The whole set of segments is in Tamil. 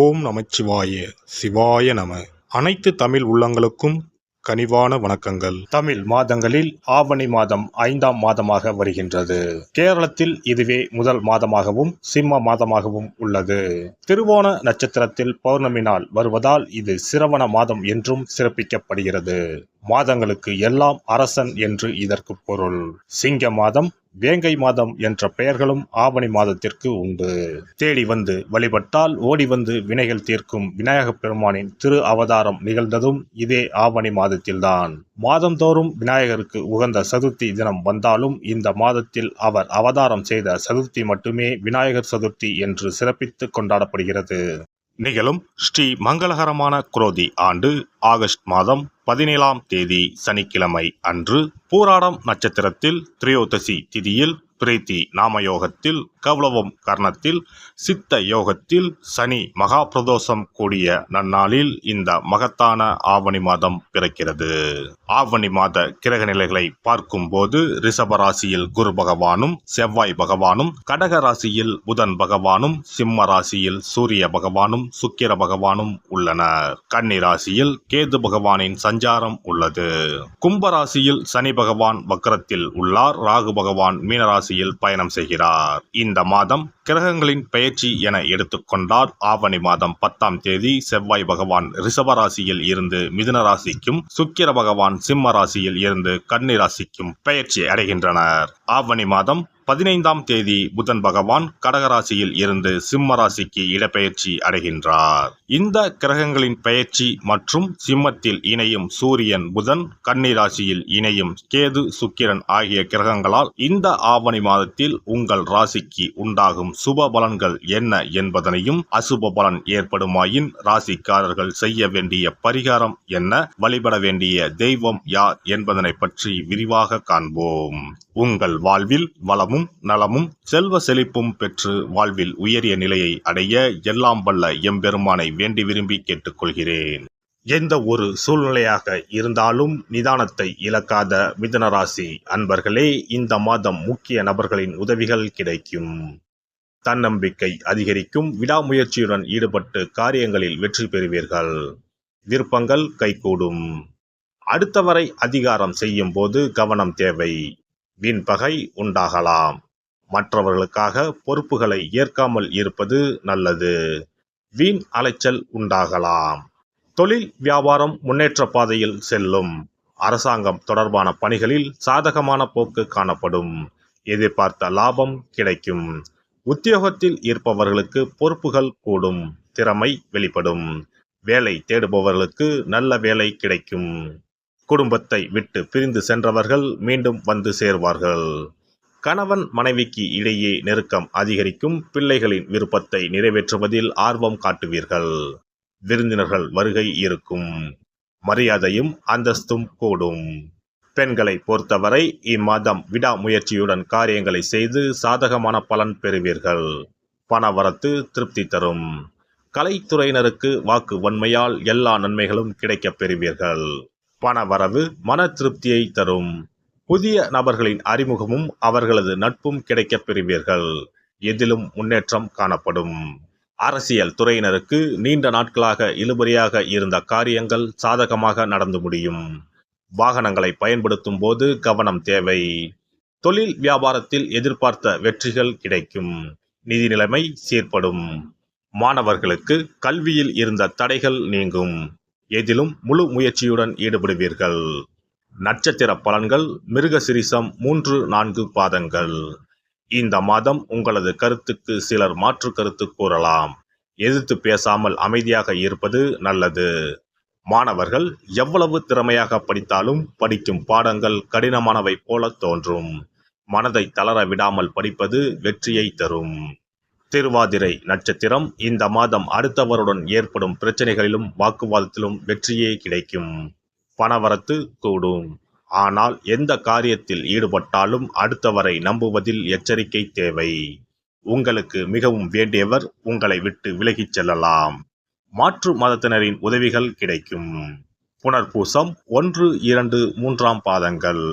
ஓம் நமச்சிவாய சிவாய நம. அனைத்து தமிழ் உள்ளங்களுக்கும் கனிவான வணக்கங்கள். தமிழ் மாதங்களில் ஆவணி மாதம் 5ஆம் மாதமாக வருகின்றது. கேரளத்தில் இதுவே முதல் மாதமாகவும் சிம்ம மாதமாகவும் உள்ளது. திருவோண நட்சத்திரத்தில் பௌர்ணமி நாள் வருவதால் இது சிரவண மாதம் என்றும் சிறப்பிக்கப்படுகிறது. மாதங்களுக்கு எல்லாம் அரசன் என்று இதற்கு பொருள். சிங்க மாதம், வேங்கை மாதம் என்ற பெயர்களும் ஆவணி மாதத்திற்கு உண்டு. தேடி வந்து வழிபட்டால் ஓடி வந்து வினைகள் தீர்க்கும் விநாயகப் பெருமானின் திரு அவதாரம் நிகழ்ந்ததும் இதே ஆவணி மாதத்தில்தான். மாதந்தோறும் விநாயகருக்கு உகந்த சதுர்த்தி தினம் வந்தாலும் இந்த மாதத்தில் அவர் அவதாரம் செய்த சதுர்த்தி மட்டுமே விநாயகர் சதுர்த்தி என்று சிறப்பித்து கொண்டாடப்படுகிறது. நிகழும் ஸ்ரீ மங்களகரமான குரோதி ஆண்டு ஆகஸ்ட் மாதம் 17ஆம் தேதி சனிக்கிழமை அன்று பூராடம் நட்சத்திரத்தில் திரையோதசி திதியில் பிரீத்தி நாமயோகத்தில் கௌளவம் கர்ணத்தில் சித்த யோகத்தில் சனி மகா பிரதோஷம் கூடிய நன்னாளில் இந்த மகத்தான ஆவணி மாதம் பிறக்கிறது. ஆவணி மாத கிரக நிலைகளை பார்க்கும் போது ரிஷப ராசியில் குரு பகவானும் செவ்வாய் பகவானும், கடக ராசியில் புதன் பகவானும், சிம்ம ராசியில் சூரிய பகவானும் சுக்கிர பகவானும் உள்ளனர். கன்னி ராசியில் கேது பகவானின் சஞ்சாரம் உள்ளது. கும்ப ராசியில் சனி பகவான் வக்ரத்தில் உள்ளார். ராகு பகவான் மீனராசியில் பயணம் செய்கிறார். இந்த மாதம் கிரகங்களின் பெயர்ச்சி என எடுத்துக்கொண்டால் ஆவணி மாதம் 10ஆம் தேதி செவ்வாய் பகவான் ரிஷப ராசியில் இருந்து மிதுன ராசிக்கும், சுக்கிர பகவான் சிம்ம ராசியில் இருந்து கன்னி ராசிக்கும் பெயர்ச்சி அடைகின்றனர். ஆவணி மாதம் 15ஆம் தேதி புதன் பகவான் கடகராசியில் இருந்து சிம்ம ராசிக்கு இடப்பெயர்ச்சி அடைகின்றார். இந்த கிரகங்களின் பெயர்ச்சி மற்றும் சிம்மத்தில் இணையும் சூரியன் புதன், கன்னி ராசியில் இணையும் கேது சுக்கிரன் ஆகிய கிரகங்களால் இந்த ஆவணி மாதத்தில் உங்கள் ராசிக்கு உண்டாகும் சுப பலன்கள் என்ன என்பதனையும், அசுப பலன் ஏற்படுமாயின் ராசிக்காரர்கள் செய்ய வேண்டிய பரிகாரம் என்ன, வழிபட வேண்டிய தெய்வம் யார் என்பதனை பற்றி விரிவாக காண்போம். உங்கள் வாழ்வில் வளமும் நலமும் செல்வ செழிப்பும் பெற்று வாழ்வில் உயரிய நிலையை அடைய எல்லாம் வல்ல எம்பெருமானை வேண்டி விரும்பி கேட்டுக்கொள்கிறேன். எந்த ஒரு சூழ்நிலையாக இருந்தாலும் நிதானத்தை இழக்காத மிதுனராசி அன்பர்களே, இந்த மாதம் முக்கிய நபர்களின் உதவிகள் கிடைக்கும். தன்னம்பிக்கை அதிகரிக்கும். விடாமுயற்சியுடன் ஈடுபட்டு காரியங்களில் வெற்றி பெறுவீர்கள். விருப்பங்கள் கைகூடும். அடுத்தவரை அதிகாரம் செய்யும் போது கவனம் தேவை. வீண்பகை உண்டாகலாம். மற்றவர்களுக்காக பொறுப்புகளை ஏற்காமல் இருப்பது நல்லது. வீண் அலைச்சல் உண்டாகலாம். தொழில் வியாபாரம் முன்னேற்ற பாதையில் செல்லும். அரசாங்கம் தொடர்பான பணிகளில் சாதகமான போக்கு காணப்படும். எதிர்பார்த்த லாபம் கிடைக்கும். உத்தியோகத்தில் இருப்பவர்களுக்கு பொறுப்புகள் கூடும். திறமை வெளிப்படும். வேலை தேடுபவர்களுக்கு நல்ல வேலை கிடைக்கும். குடும்பத்தை விட்டு பிரிந்து சென்றவர்கள் மீண்டும் வந்து சேர்வார்கள். கணவன் மனைவிக்கு இடையே நெருக்கம் அதிகரிக்கும். பிள்ளைகளின் விருப்பத்தை நிறைவேற்றுவதில் ஆர்வம் காட்டுவீர்கள். விருந்தினர்கள் வருகை இருக்கும். மரியாதையும் அந்தஸ்தும் கூடும். பெண்களை பொறுத்தவரை இம்மாதம் விடாமுயற்சியுடன் காரியங்களை செய்து சாதகமான பலன் பெறுவீர்கள். பணவரத்து திருப்தி தரும். கலைத்துறையினருக்கு வாக்கு வன்மையால் எல்லா நன்மைகளும் கிடைக்கப் பெறுவீர்கள். பணவரவு மன திருப்தியை தரும். புதிய நபர்களின் அறிமுகமும் அவர்களது நட்பும் கிடைக்கப் பெறுவீர்கள். எதிலும் முன்னேற்றம் காணப்படும். அரசியல் துறையினருக்கு நீண்ட நாட்களாக இழுபறியாக இருந்த காரியங்கள் சாதகமாக நடந்து முடியும். வாகனங்களை பயன்படுத்தும் போது கவனம் தேவை. தொழில் வியாபாரத்தில் எதிர்பார்த்த வெற்றிகள் கிடைக்கும். நிதி நிலைமை சீர்படும். மாணவர்களுக்கு கல்வியில் இருந்த தடைகள் நீங்கும். எதிலும் முழு முயற்சியுடன் ஈடுபடுவீர்கள். நட்சத்திர பலன்கள் மிருகசிரிசம் 3-4 பாதங்கள். இந்த மாதம் உங்களது கருத்துக்கு சிலர் மாற்று கருத்து கூறலாம். எதிர்த்து பேசாமல் அமைதியாக இருப்பது நல்லது. மாணவர்கள் எவ்வளவு திறமையாக படித்தாலும் படிக்கும் பாடங்கள் கடினமானவை போல தோன்றும். மனதை தளர விடாமல் படிப்பது வெற்றியை தரும். திருவாதிரை நட்சத்திரம். இந்த மாதம் அடுத்தவருடன் ஏற்படும் பிரச்சனைகளிலும் வாக்குவாதத்திலும் வெற்றியே கிடைக்கும். பணவரத்து கூடும். ஆனால் எந்த காரியத்தில் ஈடுபட்டாலும் அடுத்தவரை நம்புவதில் எச்சரிக்கை தேவை. உங்களுக்கு மிகவும் வேண்டியவர் உங்களை விட்டு விலகிச் செல்லலாம். மாற்று மதத்தினரின் உதவிகள் கிடைக்கும். புனர்பூசம் 1, 2, 3ஆம் பாதங்கள்.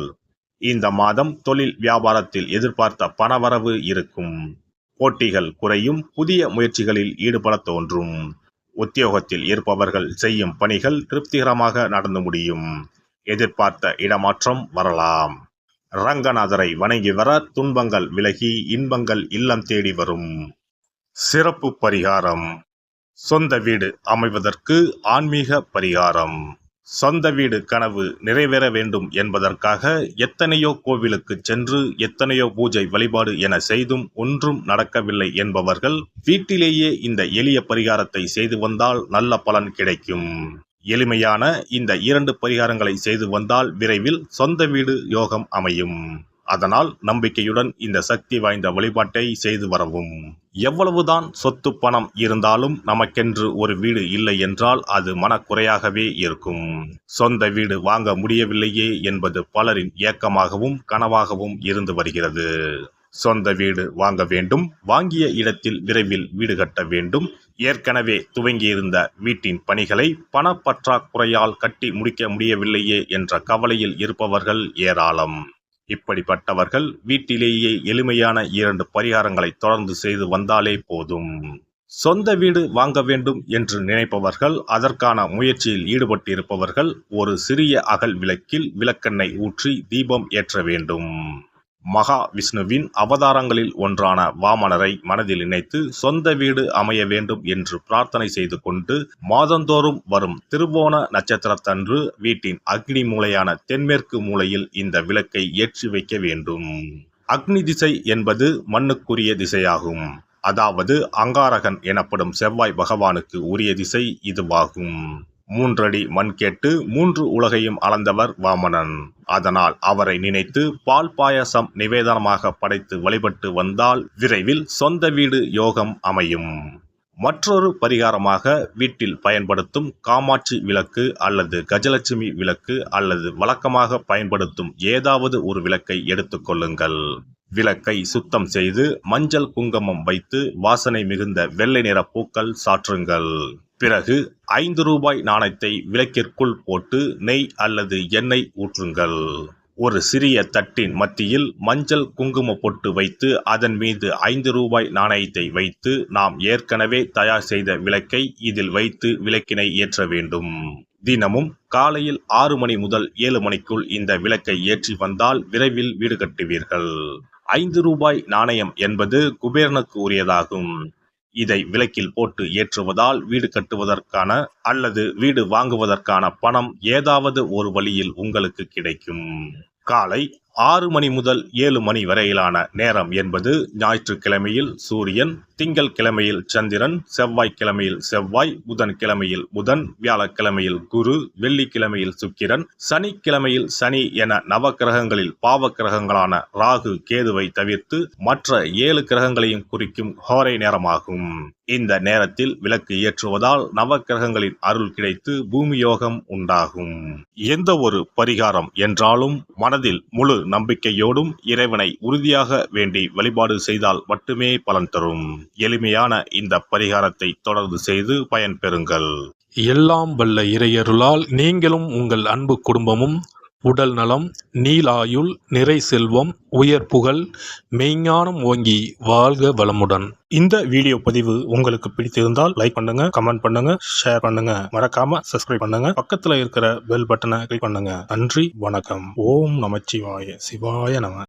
இந்த மாதம் தொழில் வியாபாரத்தில் எதிர்பார்த்த பணவரவு இருக்கும். போட்டிகள் குறையும். புதிய முயற்சிகளில் ஈடுபட தோன்றும். உத்தியோகத்தில் இருப்பவர்கள் செய்யும் பணிகள் திருப்திகரமாக நடந்து முடியும். எதிர்பார்த்த இடமாற்றம் வரலாம். ரங்கநாதரை வணங்கி வர துன்பங்கள் விலகி இன்பங்கள் இல்லம் தேடி வரும். சிறப்பு பரிகாரம்: சொந்த வீடு அமைவதற்கு ஆன்மீக பரிகாரம். சொந்த வீடு கனவு நிறைவேற வேண்டும் என்பதற்காக எத்தனையோ கோவிலுக்கு சென்று எத்தனையோ பூஜை வழிபாடு என செய்தும் ஒன்றும் நடக்கவில்லை என்பவர்கள் வீட்டிலேயே இந்த எளிய பரிகாரத்தை செய்து வந்தால் நல்ல பலன் கிடைக்கும். எளிமையான இந்த 2 பரிகாரங்களை செய்து வந்தால் விரைவில் சொந்த வீடு யோகம் அமையும். அதனால் நம்பிக்கையுடன் இந்த சக்தி வாய்ந்த வழிபாட்டை செய்து வரவும். எவ்வளவுதான் சொத்து பணம் இருந்தாலும் நமக்கென்று ஒரு வீடு இல்லை என்றால் அது மனக்குறையாகவே இருக்கும். சொந்த வீடு வாங்க முடியவில்லையே என்பது பலரின் ஏக்கமாகவும் கனவாகவும் இருந்து வருகிறது. சொந்த வீடு வாங்க வேண்டும், வாங்கிய இடத்தில் விரைவில் வீடு கட்ட வேண்டும், ஏற்கனவே துவங்கியிருந்த வீட்டின் பணிகளை பணப்பற்றாக்குறையால் கட்டி முடிக்க முடியவில்லையே என்ற கவலையில் இருப்பவர்கள் ஏராளம். இப்படிப்பட்டவர்கள் வீட்டிலேயே எளிமையான 2 பரிகாரங்களை தொடர்ந்து செய்து வந்தாலே போதும். சொந்த வீடு வாங்க வேண்டும் என்று நினைப்பவர்கள், அதற்கான முயற்சியில் ஈடுபட்டிருப்பவர்கள் ஒரு சிறிய அகல் விளக்கில் விளக்கெண்ணெய் ஊற்றி தீபம் ஏற்ற வேண்டும். மகா விஷ்ணுவின் அவதாரங்களில் ஒன்றான வாமனரை மனதில் நினைத்து சொந்த வீடு அமைய வேண்டும் என்று பிரார்த்தனை செய்து கொண்டு மாதந்தோறும் வரும் திருவோண நட்சத்திரத்தன்று வீட்டின் அக்னி மூலையான தென்மேற்கு மூலையில் இந்த விளக்கை ஏற்றி வைக்க வேண்டும். அக்னி திசை என்பது மண்ணுக்குரிய திசையாகும். அதாவது அங்காரகன் எனப்படும் செவ்வாய் பகவானுக்கு உரிய திசை இதுவாகும். 3 அடி மண் கேட்டு 3 உலகையும் அளந்தவர் வாமனன். அதனால் அவரை நினைத்து பால் பாயசம் நிவேதனமாக படைத்து வழிபட்டு வந்தால் விரைவில் சொந்த வீடு யோகம் அமையும். மற்றொரு பரிகாரமாக வீட்டில் பயன்படுத்தும் காமாட்சி விளக்கு அல்லது கஜலட்சுமி விளக்கு அல்லது வழக்கமாக பயன்படுத்தும் ஏதாவது ஒரு விளக்கை எடுத்துக்கொள்ளுங்கள். விளக்கை சுத்தம் செய்து மஞ்சள் குங்குமம் வைத்து வாசனை மிகுந்த வெள்ளை நிற பூக்கள் சாற்றுங்கள். பிறகு 5 ரூபாய் நாணயத்தை விளக்கிற்குள் போட்டு நெய் அல்லது எண்ணெய் ஊற்றுங்கள். ஒரு சிறிய தட்டின் மத்தியில் மஞ்சள் குங்கும பொட்டு வைத்து அதன் மீது 5 ரூபாய் நாணயத்தை வைத்து நாம் ஏற்கனவே தயார் செய்த விளக்கை இதில் வைத்து விளக்கினை ஏற்ற வேண்டும். தினமும் காலையில் 6 மணி முதல் 7 மணிக்குள் இந்த விளக்கை ஏற்றி வந்தால் விரைவில் வீடு கட்டுவீர்கள். 5 ரூபாய் நாணயம் என்பது குபேரனுக்கு உரியதாகும். இதை விளக்கில் போட்டு ஏற்றுவதால் வீடு கட்டுவதற்கான அல்லது வீடு வாங்குவதற்கான பணம் ஏதாவது ஒரு வழியில் உங்களுக்கு கிடைக்கும். காலை 6 மணி முதல் 7 மணி வரையிலான நேரம் என்பது ஞாயிற்றுக்கிழமையில் சூரியன், திங்கள் கிழமையில் சந்திரன், செவ்வாய்க்கிழமையில் செவ்வாய், புதன் கிழமையில் புதன், வியாழக்கிழமையில் குரு, வெள்ளிக்கிழமையில் சுக்கிரன், சனிக்கிழமையில் சனி என நவக்கிரகங்களில் பாவ கிரகங்களான ராகு கேதுவை தவிர்த்து மற்ற 7 கிரகங்களையும் குறிக்கும் ஹோரை நேரமாகும். இந்த நேரத்தில் விளக்கு ஏற்றுவதால் நவக்கிரகங்களின் அருள் கிடைத்து பூமி யோகம் உண்டாகும். எந்த ஒரு பரிகாரம் என்றாலும் மனதில் முழு நம்பிக்கையோடும் இறைவனை உறுதியாக வேண்டி வழிபாடு செய்தால் மட்டுமே பலன் தரும். எளிமையான இந்த பரிகாரத்தை தொடர்ந்து செய்து பயன் பெறுங்கள். எல்லாம் வல்ல இறையருளால் நீங்களும் உங்கள் அன்பு குடும்பமும் உடல் நலம், நீலாயுள், நிறை செல்வம், உயர் புகழ், மெய்ஞானம் ஓங்கி வாழ்க வளமுடன். இந்த வீடியோ பதிவு உங்களுக்கு பிடித்திருந்தால் லைக் பண்ணுங்க, கமெண்ட் பண்ணுங்க, ஷேர் பண்ணுங்க, மறக்காம சப்ஸ்கிரைப் பண்ணுங்க, பக்கத்துல இருக்கிற பெல் பட்டனை கிளிக் பண்ணுங்க. நன்றி, வணக்கம். ஓம் நமச்சிவாய. சிவாய நம.